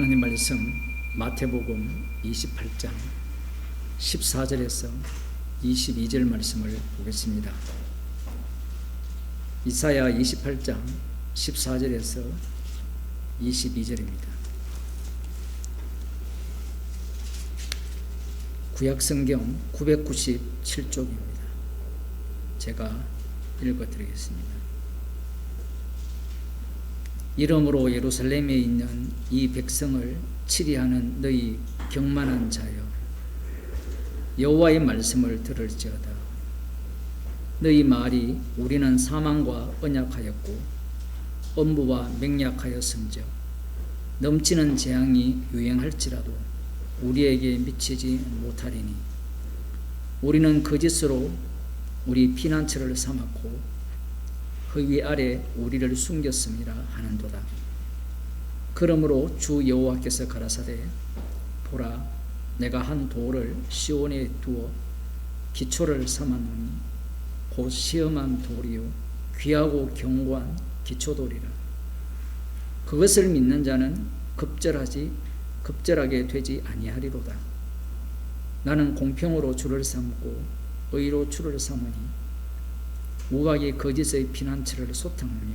하나님 말씀 마태복음 28장 14절에서 22절 말씀을 보겠습니다. 이사야 28장 14절에서 22절입니다. 구약성경 997쪽입니다. 제가 읽어드리겠습니다. 이러므로 예루살렘에 있는 이 백성을 치리하는 너희 경만한 자여, 여호와의 말씀을 들을지어다. 너희 말이 우리는 사망과 언약하였고 엄부와 맹약하였음즉 넘치는 재앙이 유행할지라도 우리에게 미치지 못하리니 우리는 거짓으로 우리 피난처를 삼았고 허위 아래 우리를 숨겼음이라 하는도다. 그러므로 주 여호와께서 가라사대 보라, 내가 한 돌을 시온에 두어 기초를 삼았노니 곧 시험한 돌이요 귀하고 견고한 기초돌이라. 그것을 믿는 자는 급절하게 되지 아니하리로다. 나는 공평으로 주를 삼고 의로 주를 삼으니 우박이 거짓의 피난처를 소탕하며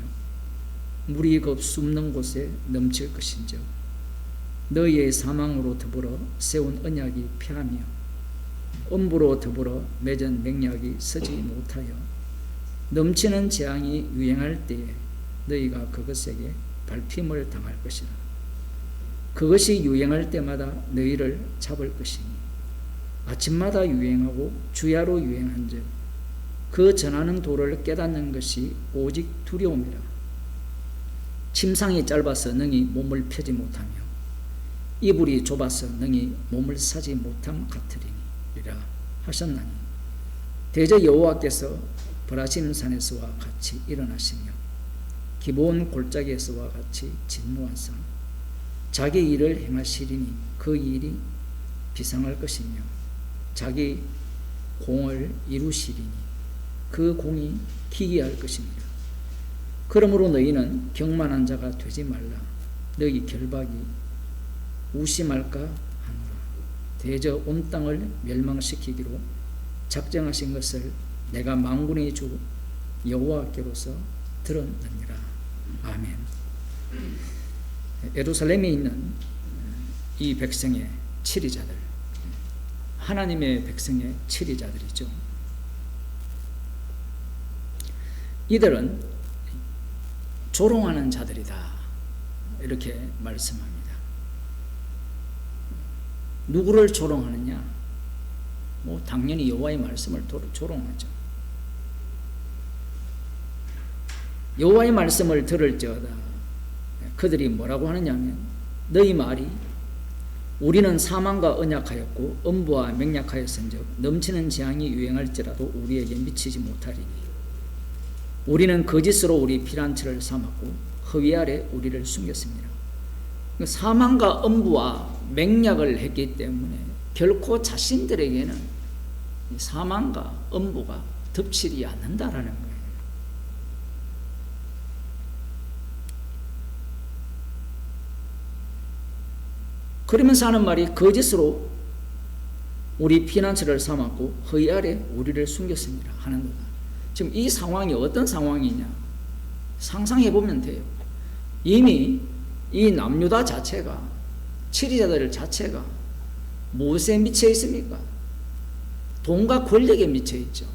물이 급 숨는 곳에 넘칠 것인즉 너희의 사망으로 더불어 세운 언약이 패하며 엄부로 더불어 맺은 맹약이 서지 못하여 넘치는 재앙이 유행할 때에 너희가 그것에게 밟힘을 당할 것이라. 그것이 유행할 때마다 너희를 잡을 것이니 아침마다 유행하고 주야로 유행한즉 그 전하는 도를 깨닫는 것이 오직 두려움이라. 침상이 짧아서 능히 몸을 펴지 못하며 이불이 좁아서 능히 몸을 사지 못함 같으리니라 하셨나니 대저 여호와께서 브라심산에서와 같이 일어나시며 기브온 골짜기에서와 같이 진노하사 자기 일을 행하시리니 그 일이 비상할 것이며 자기 공을 이루시리니 그 공이 기이할 것입니다. 그러므로 너희는 경만한 자가 되지 말라. 너희 결박이 우심할까 하노라. 대저 온 땅을 멸망시키기로 작정하신 것을 내가 만군의 주 여호와께로서 들었느니라. 아멘. 예루살렘에 있는 이 백성의 치리자들, 하나님의 백성의 치리자들이죠. 이들은 조롱하는 자들이다, 이렇게 말씀합니다. 누구를 조롱하느냐? 당연히 여호와의 말씀을 조롱하죠. 여호와의 말씀을 들을지어다. 그들이 뭐라고 하느냐면 너희 말이 우리는 사망과 언약하였고 엄부와 맹약하였은즉 넘치는 재앙이 유행할지라도 우리에게 미치지 못하리니 우리는 거짓으로 우리 피난처를 삼았고 허위 아래 우리를 숨겼습니다. 사망과 엄부와 맹약을 했기 때문에 결코 자신들에게는 사망과 엄부가 덮치지 않는다라는 거예요. 그러면서 하는 말이 거짓으로 우리 피난처를 삼았고 허위 아래 우리를 숨겼습니다 하는 거다. 지금 이 상황이 어떤 상황이냐? 상상해보면 돼요. 이미 이 남유다 자체가, 치리자들 자체가 무엇에 미쳐 있습니까? 돈과 권력에 미쳐 있죠.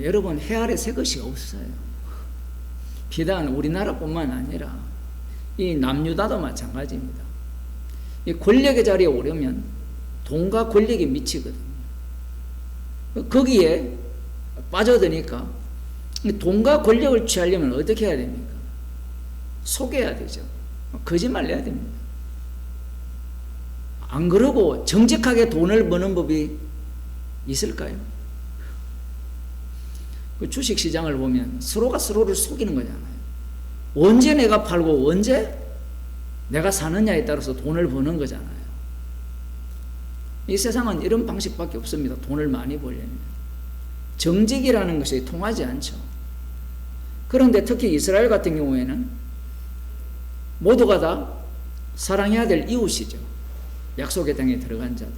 여러분, 해 아래 새 것이 없어요. 비단 우리나라뿐만 아니라 이 남유다도 마찬가지입니다. 이 권력의 자리에 오려면 돈과 권력이 미치거든요. 거기에 빠져드니까 돈과 권력을 취하려면 어떻게 해야 됩니까? 속여야 되죠. 거짓말 해야 됩니다. 안 그러고 정직하게 돈을 버는 법이 있을까요? 그 주식시장을 보면 서로가 서로를 속이는 거잖아요. 언제 내가 팔고 언제 내가 사느냐에 따라서 돈을 버는 거잖아요. 이 세상은 이런 방식밖에 없습니다. 돈을 많이 벌려면. 정직이라는 것이 통하지 않죠. 그런데 특히 이스라엘 같은 경우에는 모두가 다 사랑해야 될 이웃이죠. 약속의 땅에 들어간 자들.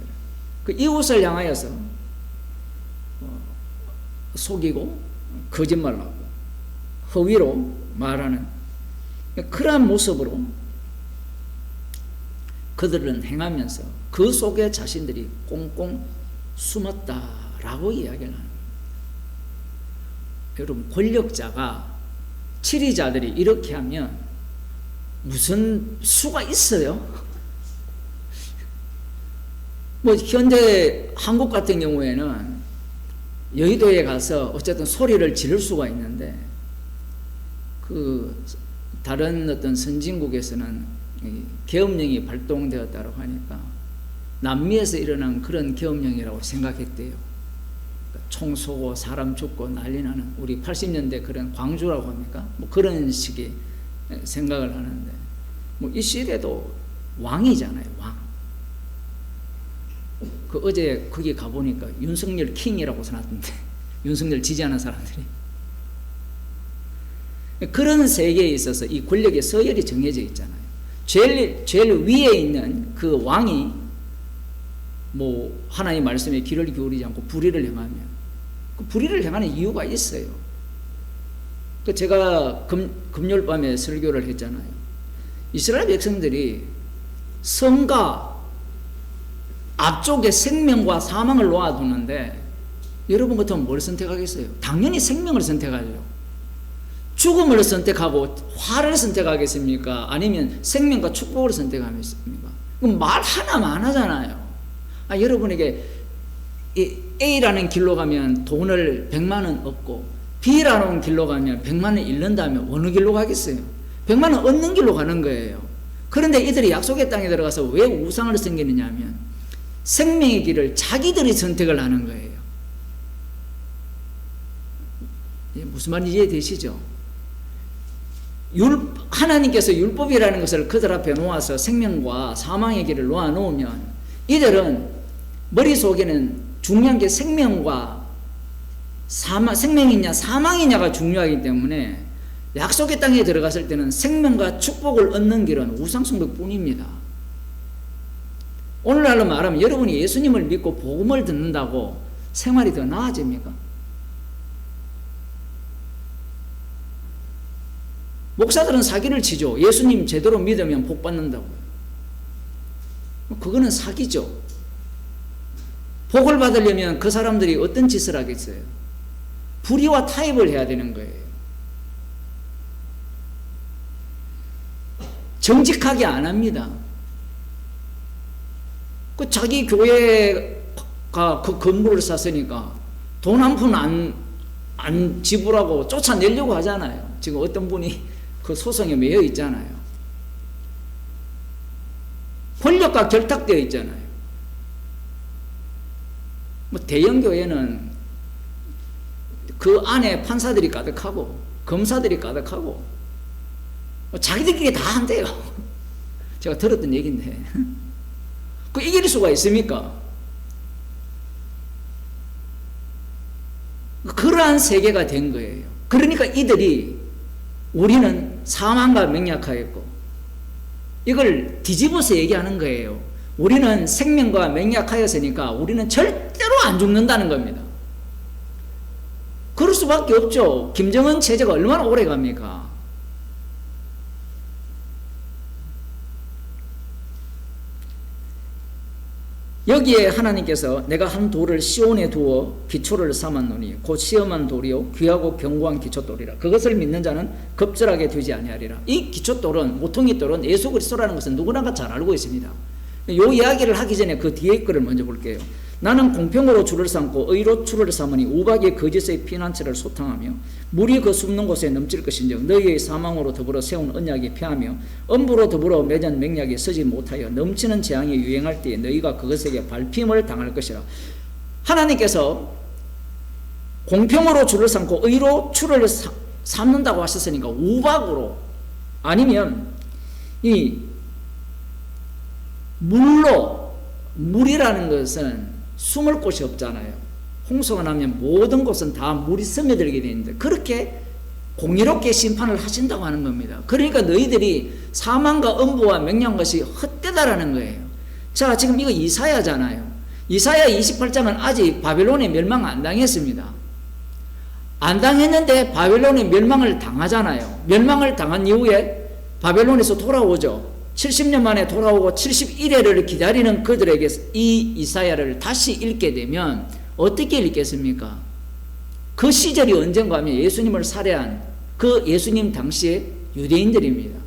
그 이웃을 향하여서 속이고 거짓말하고 허위로 말하는 그러한 모습으로 그들은 행하면서 그 속에 자신들이 꽁꽁 숨었다라고 이야기를 하는 거예요. 여러분, 권력자가 치리자들이 이렇게 하면 무슨 수가 있어요? 뭐 현재 한국 같은 경우에는 여의도에 가서 어쨌든 소리를 지를 수가 있는데, 그 다른 어떤 선진국에서는 계엄령이 발동되었다고 하니까 남미에서 일어난 그런 계엄령이라고 생각했대요. 총 쏘고 사람 죽고 난리 나는, 우리 80년대 그런 광주라고 합니까? 뭐 그런 식의 생각을 하는데, 뭐 이 시대도 왕이잖아요, 왕. 그 어제 거기 가보니까 윤석열 킹이라고 써놨던데, 윤석열 지지하는 사람들이. 그런 세계에 있어서 이 권력의 서열이 정해져 있잖아요. 제일 위에 있는 그 왕이 뭐 하나님 말씀에 귀를 기울이지 않고 불의를 행하면, 그 불의를 행하는 이유가 있어요. 그 제가 금요일 밤에 설교를 했잖아요. 이스라엘 백성들이 성과 앞쪽에 생명과 사망을 놓아두는데, 여러분 같으면 뭘 선택하겠어요? 당연히 생명을 선택하죠. 죽음을 선택하고 화를 선택하겠습니까? 아니면 생명과 축복을 선택하겠습니까? 그럼 말 하나만 안 하잖아요. 여러분에게 A라는 길로 가면 돈을 100만 원 얻고 B라는 길로 가면 100만 원 잃는다면 어느 길로 가겠어요? 100만 원 얻는 길로 가는 거예요. 그런데 이들이 약속의 땅에 들어가서 왜 우상을 섬기느냐 하면 생명의 길을 자기들이 선택을 하는 거예요. 무슨 말인지 이해되시죠? 하나님께서 율법이라는 것을 그들 앞에 놓아서 생명과 사망의 길을 놓아놓으면 이들은 머릿속에는 중요한 게 생명과 생명이냐 사망이냐가 중요하기 때문에 약속의 땅에 들어갔을 때는 생명과 축복을 얻는 길은 우상숭배 뿐입니다. 오늘날로 말하면 여러분이 예수님을 믿고 복음을 듣는다고 생활이 더 나아집니까? 목사들은 사기를 치죠. 예수님 제대로 믿으면 복 받는다고요. 그거는 사기죠. 복을 받으려면 그 사람들이 어떤 짓을 하겠어요? 불의와 타협을 해야 되는 거예요. 정직하게 안 합니다. 그 자기 교회가 그 건물을 샀으니까 돈 한 푼 안 지불하고 쫓아내려고 하잖아요. 지금 어떤 분이 그 소송에 매여 있잖아요. 권력과 결탁되어 있잖아요. 뭐 대형 교회는 그 안에 판사들이 가득하고 검사들이 가득하고 뭐 자기들끼리 다 한대요. 제가 들었던 얘기인데 그 이길 수가 있습니까? 그러한 세계가 된 거예요. 그러니까 이들이 우리는 사망과 맹약하였고, 이걸 뒤집어서 얘기하는 거예요. 우리는 생명과 맹약하였으니까 우리는 절대로 안 죽는다는 겁니다. 그럴 수밖에 없죠. 김정은 체제가 얼마나 오래 갑니까? 여기에 하나님께서 내가 한 돌을 시온에 두어 기초를 삼았노니 곧 시험한 돌이요 귀하고 견고한 기초돌이라. 그것을 믿는 자는 겁절하게 되지 아니하리라. 이 기초돌은, 모퉁이 돌은 예수 그리스도라는 것은 누구나 잘 알고 있습니다. 이 이야기를 하기 전에 그 뒤에 거를 먼저 볼게요. 나는 공평으로 줄을 삼고 의로 줄을 삼으니 우박의 거짓의 피난처를 소탕하며 물이 그 숨는 곳에 넘칠 것인즉 너희의 사망으로 더불어 세운 언약이 패하며 엄부로 더불어 맺은 맹약이 서지 못하여 넘치는 재앙이 유행할 때에 너희가 그것에게 밟힘을 당할 것이라. 하나님께서 공평으로 줄을 삼고 의로 줄을 삼는다고 하셨으니까 우박으로, 아니면 이 물이라는 것은 숨을 곳이 없잖아요. 홍수가 나면 모든 곳은 다 물이 스며들게 되는데 그렇게 공의롭게 심판을 하신다고 하는 겁니다. 그러니까 너희들이 사망과 음부와 맹령한 것이 헛되다라는 거예요. 자, 지금 이거 이사야잖아요. 이사야 28장은 아직 바벨론에 멸망 안 당했습니다. 안 당했는데 바벨론에 멸망을 당하잖아요. 멸망을 당한 이후에 바벨론에서 돌아오죠. 70년 만에 돌아오고 71회를 기다리는 그들에게 이 이사야를 다시 읽게 되면 어떻게 읽겠습니까? 그 시절이 언젠가 하면 예수님을 살해한 그 예수님 당시의 유대인들입니다.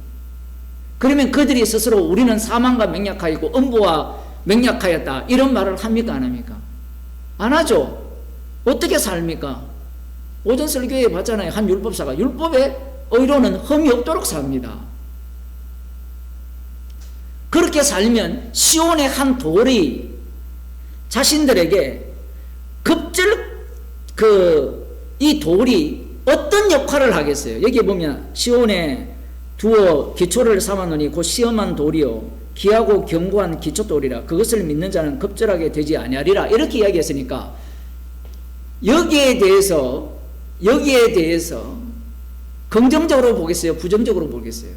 그러면 그들이 스스로 우리는 사망과 맹약하였고 음부와 맹약하였다 이런 말을 합니까 안 합니까? 안 하죠. 어떻게 삽니까? 오전 설교에 봤잖아요. 한 율법사가 율법의 의로는 흠이 없도록 삽니다. 그렇게 살면 시온의 한 돌이 자신들에게 이 돌이 어떤 역할을 하겠어요? 여기 보면 시온에 두어 기초를 삼았노니 곧 시험한 돌이요 기하고 견고한 기초돌이라 그것을 믿는 자는 급절하게 되지 아니하리라 이렇게 이야기했으니까 여기에 대해서 긍정적으로 보겠어요? 부정적으로 보겠어요?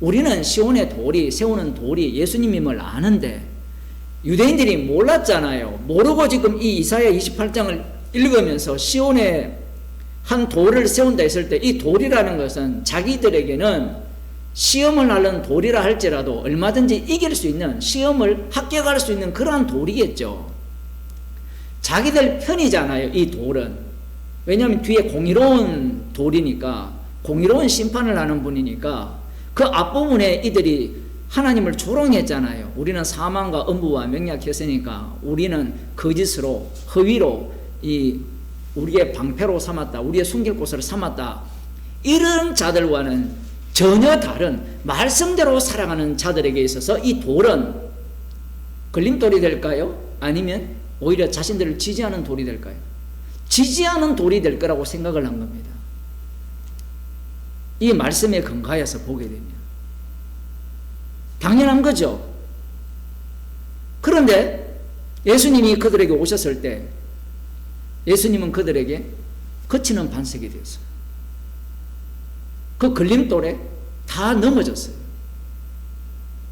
우리는 시온의 돌이 세우는 돌이 예수님임을 아는데 유대인들이 몰랐잖아요. 모르고 지금 이 이사야 28장을 읽으면서 시온에 한 돌을 세운다 했을 때 이 돌이라는 것은 자기들에게는 시험을 하는 돌이라 할지라도 얼마든지 이길 수 있는 시험을 합격할 수 있는 그러한 돌이겠죠. 자기들 편이잖아요. 이 돌은. 왜냐하면 뒤에 공의로운 돌이니까 공의로운 심판을 하는 분이니까 그 앞부분에 이들이 하나님을 조롱했잖아요. 우리는 사망과 음부와 맹약했으니까 우리는 거짓으로 허위로 우리의 방패로 삼았다. 우리의 숨길 곳을 삼았다. 이런 자들과는 전혀 다른 말씀대로 살아가는 자들에게 있어서 이 돌은 걸림돌이 될까요? 아니면 오히려 자신들을 지지하는 돌이 될까요? 지지하는 돌이 될 거라고 생각을 한 겁니다. 이 말씀에 근거해서 보게 되면 당연한 거죠. 그런데 예수님이 그들에게 오셨을 때 예수님은 그들에게 거치는 반석이 되었어요. 그 걸림돌에 다 넘어졌어요.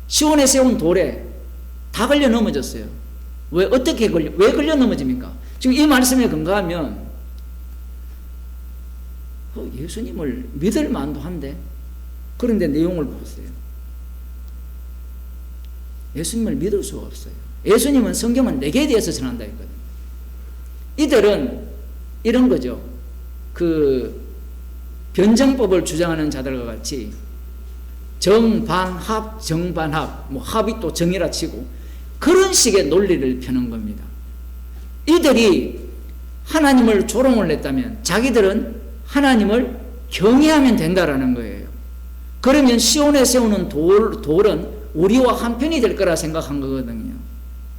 시온에 세운 돌에 다 걸려 넘어졌어요. 왜 걸려 넘어집니까? 지금 이 말씀에 근거하면 예수님을 믿을 만도 한데 그런데 내용을 보세요. 예수님을 믿을 수가 없어요. 예수님은 성경은 내게 대해서 전한다 했거든요. 이들은 이런 거죠. 변정법을 주장하는 자들과 같이 정반합, 합이 또 정이라 치고 그런 식의 논리를 펴는 겁니다. 이들이 하나님을 조롱을 했다면 자기들은 하나님을 경외하면 된다라는 거예요. 그러면 시온에 세우는 돌은 우리와 한편이 될 거라 생각한 거거든요.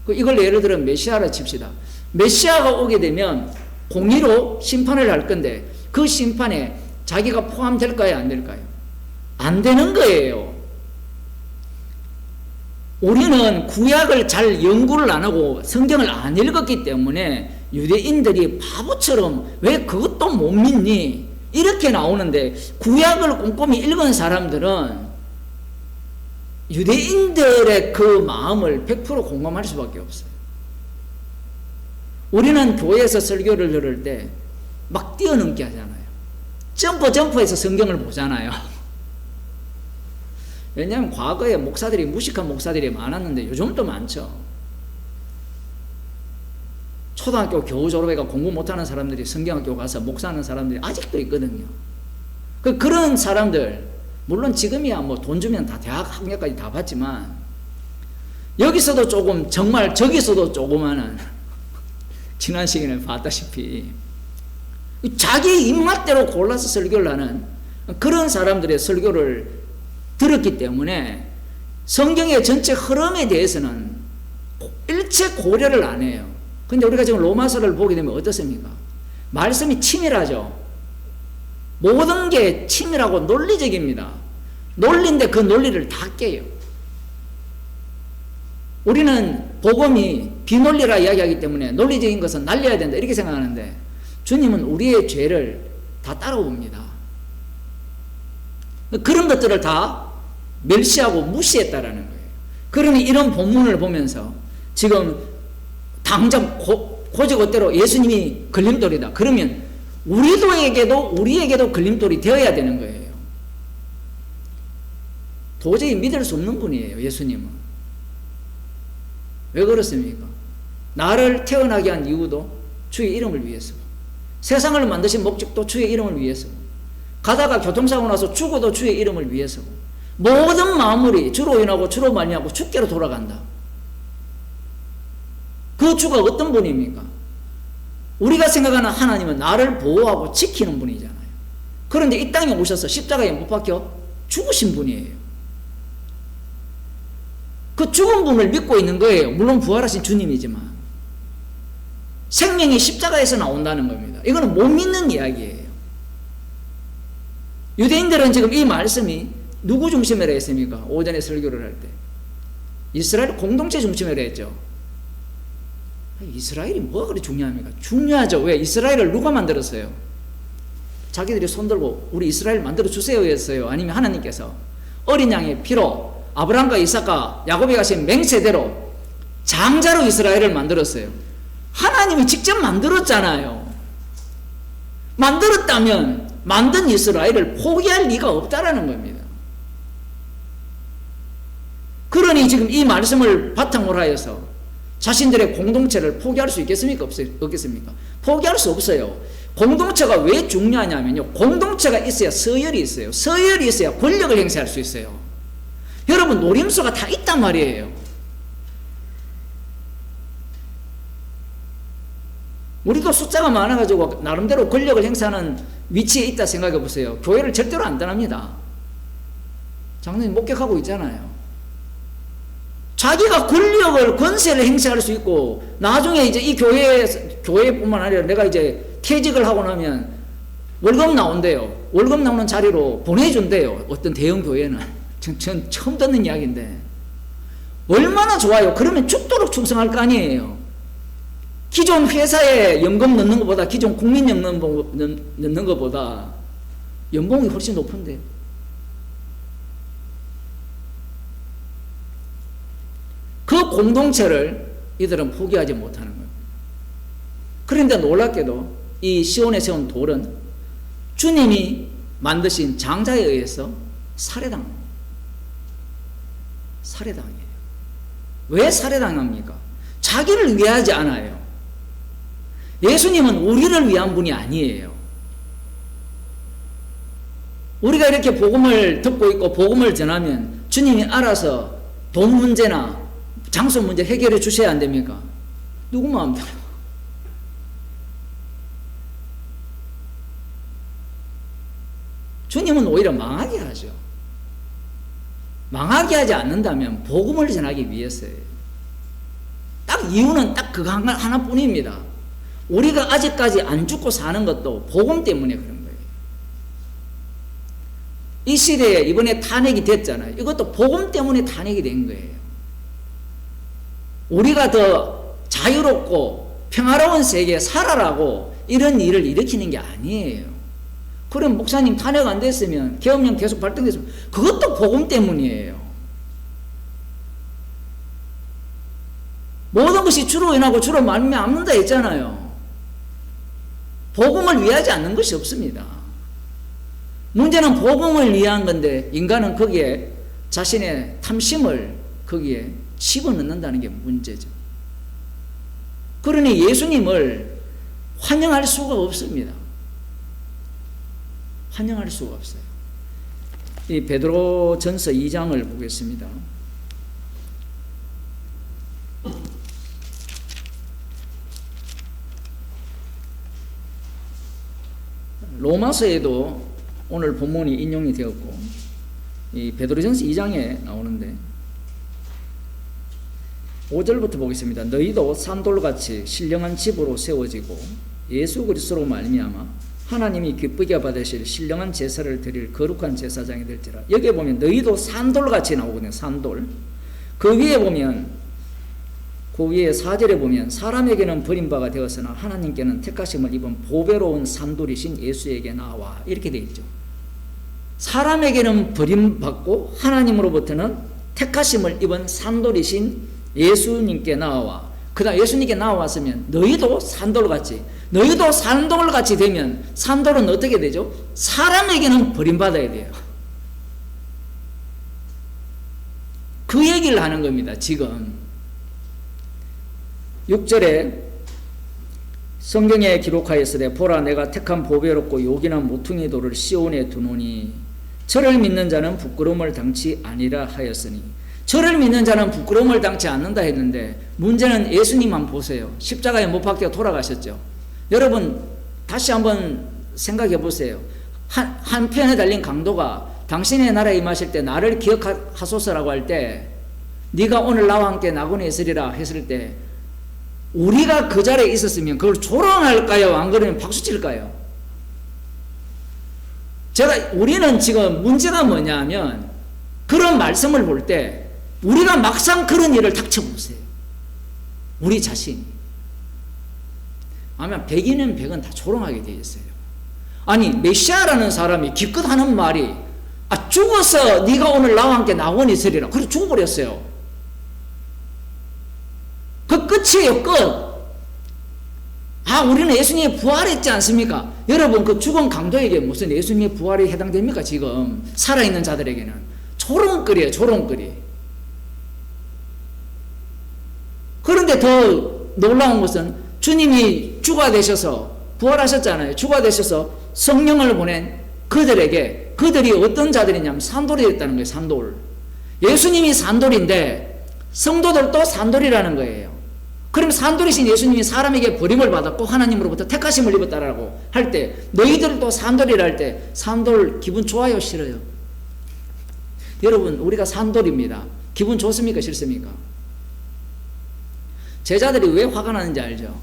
이걸 예를 들어 메시아라 칩시다. 메시아가 오게 되면 공의로 심판을 할 건데 그 심판에 자기가 포함될까요? 안 될까요? 안 되는 거예요. 우리는 구약을 잘 연구를 안 하고 성경을 안 읽었기 때문에 유대인들이 바보처럼 왜 그것도 못 믿니? 이렇게 나오는데 구약을 꼼꼼히 읽은 사람들은 유대인들의 그 마음을 100% 공감할 수밖에 없어요. 우리는 교회에서 설교를 들을 때 막 뛰어넘게 하잖아요. 점프해서 성경을 보잖아요. 왜냐하면 과거에 무식한 목사들이 많았는데 요즘도 많죠. 초등학교 겨우 졸업해가 공부 못하는 사람들이 성경학교 가서 목사하는 사람들이 아직도 있거든요. 그런 사람들 물론 지금이야 뭐 돈 주면 다 대학 학력까지 다 받지만 여기서도 조금 정말 저기서도 조그마한 지난 시간에 봤다시피 자기 입맛대로 골라서 설교를 하는 그런 사람들의 설교를 들었기 때문에 성경의 전체 흐름에 대해서는 일체 고려를 안 해요. 근데 우리가 지금 로마서를 보게 되면 어떻습니까? 말씀이 치밀하죠. 모든 게 치밀하고 논리적입니다. 논리인데 그 논리를 다 깨요. 우리는 복음이 비논리라 이야기하기 때문에 논리적인 것은 날려야 된다 이렇게 생각하는데 주님은 우리의 죄를 다 따라옵니다. 그런 것들을 다 멸시하고 무시했다라는 거예요. 그러니 이런 본문을 보면서 지금 당장 고지고대로 예수님이 걸림돌이다. 그러면 우리에게도 걸림돌이 되어야 되는 거예요. 도저히 믿을 수 없는 분이에요, 예수님은. 왜 그렇습니까? 나를 태어나게 한 이유도 주의 이름을 위해서, 세상을 만드신 목적도 주의 이름을 위해서, 가다가 교통사고 나서 죽어도 주의 이름을 위해서, 모든 만물이 주로 인하고 주로 말미암고 주께로 돌아간다. 그 주가 어떤 분입니까? 우리가 생각하는 하나님은 나를 보호하고 지키는 분이잖아요. 그런데 이 땅에 오셔서 십자가에 못 박혀 죽으신 분이에요. 그 죽은 분을 믿고 있는 거예요. 물론 부활하신 주님이지만 생명이 십자가에서 나온다는 겁니다. 이거는 못 믿는 이야기예요. 유대인들은 지금 이 말씀이 누구 중심으로 했습니까? 오전에 설교를 할 때 이스라엘 공동체 중심으로 했죠. 이스라엘이 뭐가 그리 중요합니까? 중요하죠. 왜? 이스라엘을 누가 만들었어요? 자기들이 손들고 우리 이스라엘 만들어 주세요 했어요? 아니면 하나님께서 어린 양의 피로 아브라함과 이삭과 야곱이 가신 맹세대로 장자로 이스라엘을 만들었어요. 하나님이 직접 만들었잖아요. 만들었다면 만든 이스라엘을 포기할 리가 없다라는 겁니다. 그러니 지금 이 말씀을 바탕으로 하여서 자신들의 공동체를 포기할 수 있겠습니까? 없겠습니까? 포기할 수 없어요. 공동체가 왜 중요하냐면요, 공동체가 있어야 서열이 있어요. 서열이 있어야 권력을 행사할 수 있어요. 여러분, 노림수가 다 있단 말이에요. 우리도 숫자가 많아가지고 나름대로 권력을 행사하는 위치에 있다 생각해 보세요. 교회를 절대로 안 떠납니다. 장로님 목격하고 있잖아요. 자기가 권력을, 권세를 행사할 수 있고, 나중에 이제 이 교회뿐만 아니라 내가 이제 퇴직을 하고 나면 월급 나온대요. 월급 나오는 자리로 보내준대요. 어떤 대형 교회는. 전 처음 듣는 이야기인데. 얼마나 좋아요. 그러면 죽도록 충성할 거 아니에요. 기존 회사에 연금 넣는 것보다, 기존 국민연금 넣는 것보다 연봉이 훨씬 높은데요. 그 공동체를 이들은 포기하지 못하는 거예요. 그런데 놀랍게도 이 시온에 세운 돌은 주님이 만드신 장자에 의해서 살해당합니다. 살해당해요. 왜 살해당합니까? 자기를 위하지 않아요. 예수님은 우리를 위한 분이 아니에요. 우리가 이렇게 복음을 듣고 있고 복음을 전하면 주님이 알아서 돈 문제나 장소 문제 해결해 주셔야 안 됩니까? 누구 마음대로. 주님은 오히려 망하게 하죠. 망하게 하지 않는다면 복음을 전하기 위해서예요. 딱 이유는 딱 그거 하나뿐입니다. 우리가 아직까지 안 죽고 사는 것도 복음 때문에 그런 거예요. 이 시대에 이번에 탄핵이 됐잖아요. 이것도 복음 때문에 탄핵이 된 거예요. 우리가 더 자유롭고 평화로운 세계에 살아라고 이런 일을 일으키는 게 아니에요. 그럼 목사님 탄핵 안 됐으면, 계엄령 계속 발동됐으면 그것도 복음 때문이에요. 모든 것이 주로 인하고 주로 말미암는다 했잖아요. 복음을 위하지 않는 것이 없습니다. 문제는 복음을 위한 건데 인간은 거기에 자신의 탐심을 거기에 집어넣는다는 게 문제죠. 그러니 예수님을 환영할 수가 없습니다. 환영할 수가 없어요. 이 베드로전서 2장을 보겠습니다. 로마서에도 오늘 본문이 인용이 되었고, 이 베드로전서 2장에 나오는데 5절부터 보겠습니다. 너희도 산돌같이 신령한 집으로 세워지고 예수 그리스도로 말미암아 하나님이 기쁘게 받으실 신령한 제사를 드릴 거룩한 제사장이 될지라. 여기에 보면 너희도 산돌같이 나오거든요. 산돌. 그 위에 보면 그 위에 4절에 보면 사람에게는 버림바가 되었으나 하나님께는 택하심을 입은 보배로운 산돌이신 예수에게 나와 이렇게 되어 있죠. 사람에게는 버림받고 하나님으로부터는 택하심을 입은 산돌이신 예수님께 나와. 그다음 예수님께 나왔으면 너희도 산돌같이, 너희도 산돌같이 되면 산돌은 어떻게 되죠? 사람에게는 버림받아야 돼요. 그 얘기를 하는 겁니다. 지금 6절에 성경에 기록하였으되 보라 내가 택한 보배롭고 요긴한 모퉁이 돌을 시온에 두노니 저를 믿는 자는 부끄러움을 당치 아니라 하였으니, 저를 믿는 자는 부끄러움을 당치 않는다 했는데 문제는 예수님만 보세요. 십자가에 못 박혀 돌아가셨죠. 여러분 다시 한번 생각해 보세요. 한 편에 달린 강도가 당신의 나라에 임하실 때 나를 기억하소서라고 할 때 네가 오늘 나와 함께 낙원에 있으리라 했을 때 우리가 그 자리에 있었으면 그걸 조롱할까요? 안 그러면 박수칠까요? 우리는 지금 문제가 뭐냐면 그런 말씀을 볼 때 우리가 막상 그런 일을 닥쳐보세요. 우리 자신이. 아마 100이면 100은 다 조롱하게 되어 있어요. 아니 메시아라는 사람이 기껏 하는 말이 죽어서 네가 오늘 나와 함께 낙원에 있으리라. 그래서 죽어버렸어요. 그 끝이에요. 끝. 우리는 예수님이 부활했지 않습니까? 여러분 그 죽은 강도에게 무슨 예수님의 부활이 해당됩니까? 지금 살아있는 자들에게는 조롱거리예요. 조롱거리. 그런데 더 놀라운 것은 주님이 주가 되셔서 부활하셨잖아요. 주가 되셔서 성령을 보낸 그들에게, 그들이 어떤 자들이냐면 산돌이 됐다는 거예요. 산돌. 예수님이 산돌인데 성도들도 산돌이라는 거예요. 그럼 산돌이신 예수님이 사람에게 버림을 받았고 하나님으로부터 택하심을 입었다라고 할 때 너희들도 산돌이라 할 때 산돌 기분 좋아요? 싫어요? 여러분 우리가 산돌입니다. 기분 좋습니까? 싫습니까? 제자들이 왜 화가 나는지 알죠?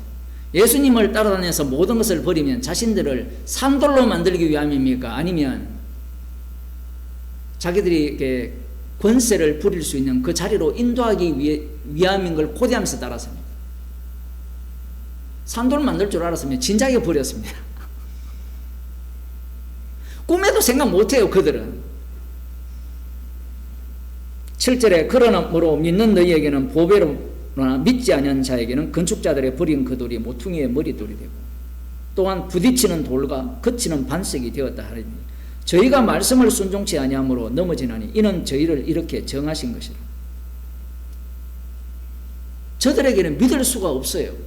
예수님을 따라다녀서 모든 것을 버리면 자신들을 산돌로 만들기 위함입니까? 아니면 자기들이 이렇게 권세를 부릴 수 있는 그 자리로 인도하기 위함인 걸 고대하면서 따라섭니다. 산돌 만들 줄 알았으면 진작에 버렸습니다. 꿈에도 생각 못해요. 그들은. 7절에 그러므로 믿는 너희에게는 보배로나 믿지 않은 자에게는 건축자들의 버린 그 돌이 모퉁이의 머리돌이 되고 또한 부딪히는 돌과 거치는 반석이 되었다 하리니 저희가 말씀을 순종치 아니함으로 넘어지나니 이는 저희를 이렇게 정하신 것이라. 저들에게는 믿을 수가 없어요.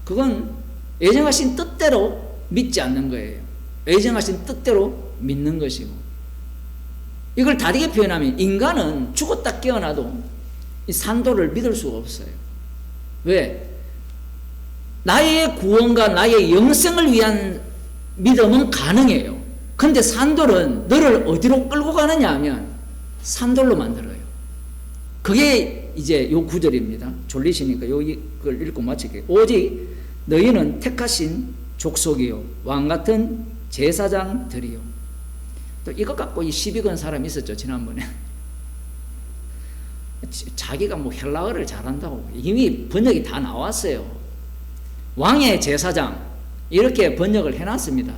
그건 예정하신 뜻대로 믿지 않는 거예요. 예정하신 뜻대로 믿는 것이고, 이걸 다르게 표현하면 인간은 죽었다 깨어나도 이 산돌을 믿을 수가 없어요. 왜? 나의 구원과 나의 영생을 위한 믿음은 가능해요. 근데 산돌은 너를 어디로 끌고 가느냐 하면 산돌로 만들어요. 그게 이제 요 구절입니다. 졸리시니까 이걸 읽고 마칠게요. 오직 너희는 택하신 족속이요 왕같은 제사장들이요. 또 이것 갖고 이 시비 건 사람이 있었죠. 지난번에 자기가 뭐 헬라어를 잘한다고 이미 번역이 다 나왔어요. 왕의 제사장 이렇게 번역을 해놨습니다.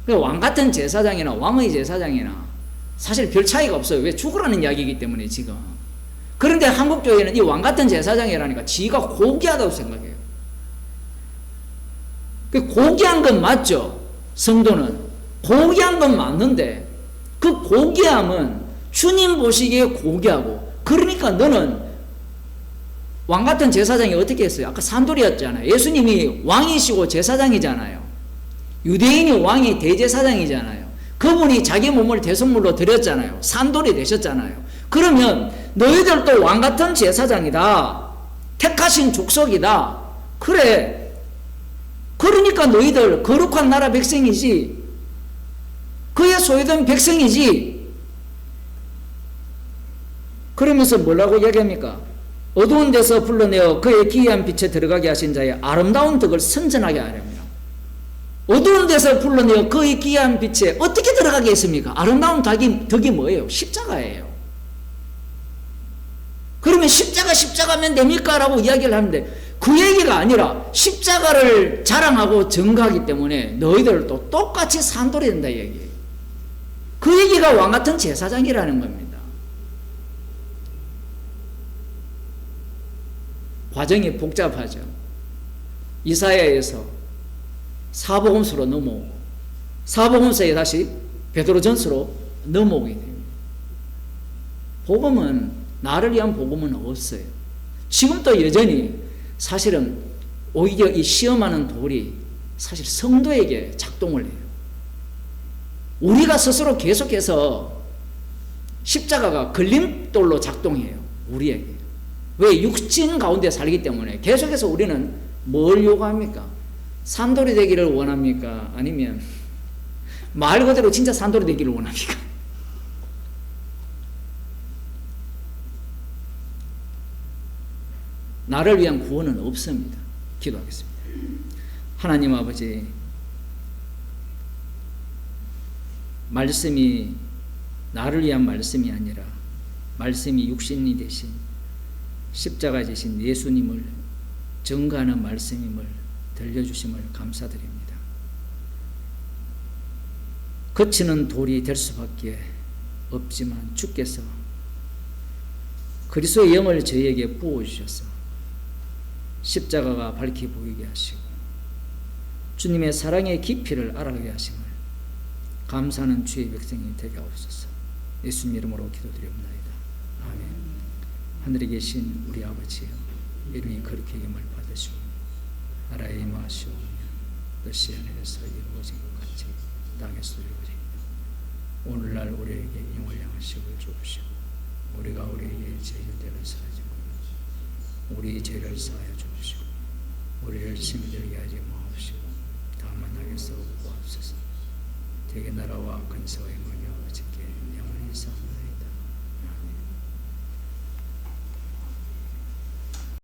왕같은 제사장이나 왕의 제사장이나 사실 별 차이가 없어요. 왜? 죽으라는 이야기이기 때문에 지금. 그런데 한국교회는 이 왕같은 제사장이라니까 지가 고귀하다고 생각해요. 고귀한 건 맞죠. 성도는 고귀한 건 맞는데 그 고귀함은 주님 보시기에 고귀하고, 그러니까 너는 왕같은 제사장이 어떻게 했어요? 아까 산돌이었잖아요. 예수님이 왕이시고 제사장이잖아요. 유대인이 왕이 대제사장이잖아요. 그분이 자기 몸을 대속물로 드렸잖아요. 산돌이 되셨잖아요. 그러면 너희들도 왕같은 제사장이다. 택하신 족속이다. 그래. 그러니까 너희들 거룩한 나라 백성이지. 그의 소유된 백성이지. 그러면서 뭐라고 얘기합니까? 어두운 데서 불러내어 그의 기이한 빛에 들어가게 하신 자의 아름다운 덕을 선전하게 하렵니다. 어두운 데서 불러내어 그의 기이한 빛에 어떻게 들어가게 했습니까? 아름다운 덕이 뭐예요? 십자가예요. 그러면 십자가면 됩니까? 라고 이야기를 하는데 그 얘기가 아니라 십자가를 자랑하고 증거하기 때문에 너희들도 똑같이 산돌이 된다 얘기예요. 그 얘기가 왕같은 제사장이라는 겁니다. 과정이 복잡하죠. 이사야에서 사복음서로 넘어오고 사복음서에 다시 베드로전서로 넘어오게 됩니다. 복음은 나를 위한 복음은 없어요. 지금도 여전히 사실은 오히려 이 시험하는 돌이 사실 성도에게 작동을 해요. 우리가 스스로 계속해서 십자가가 걸림돌로 작동해요. 우리에게. 왜? 육신 가운데 살기 때문에 계속해서 우리는 뭘 요구합니까? 산돌이 되기를 원합니까? 아니면 말 그대로 진짜 산돌이 되기를 원합니까? 나를 위한 구원은 없습니다. 기도하겠습니다. 하나님 아버지, 말씀이 나를 위한 말씀이 아니라 말씀이 육신이 되신 십자가 지신 예수님을 증거하는 말씀임을 들려주심을 감사드립니다. 거치는 돌이 될 수밖에 없지만 주께서 그리스도의 영을 저희에게 부어주셔서 십자가가 밝히 보이게 하시고 주님의 사랑의 깊이를 알아가게 하심을 감사하는 주의 백성이 되게 하옵소서. 예수님 이름으로 기도드립니다. 아멘. 하늘에 계신 우리 아버지여, 이름이 거룩히 여김을 받으시고 나라에 임하시오며 뜻이 하늘에서 이루어진 것 같이 땅에서 이루어지이다. 오늘날 우리에게 영을 향하시고 주옵시고 우리가 우리에게 죄를 사하지고 우리 죄를 사하여 주옵시고 우리를 시험에 들게 하지 마옵시고 다만 하게 싸우고 하옵소서. 되게 나라와 근세와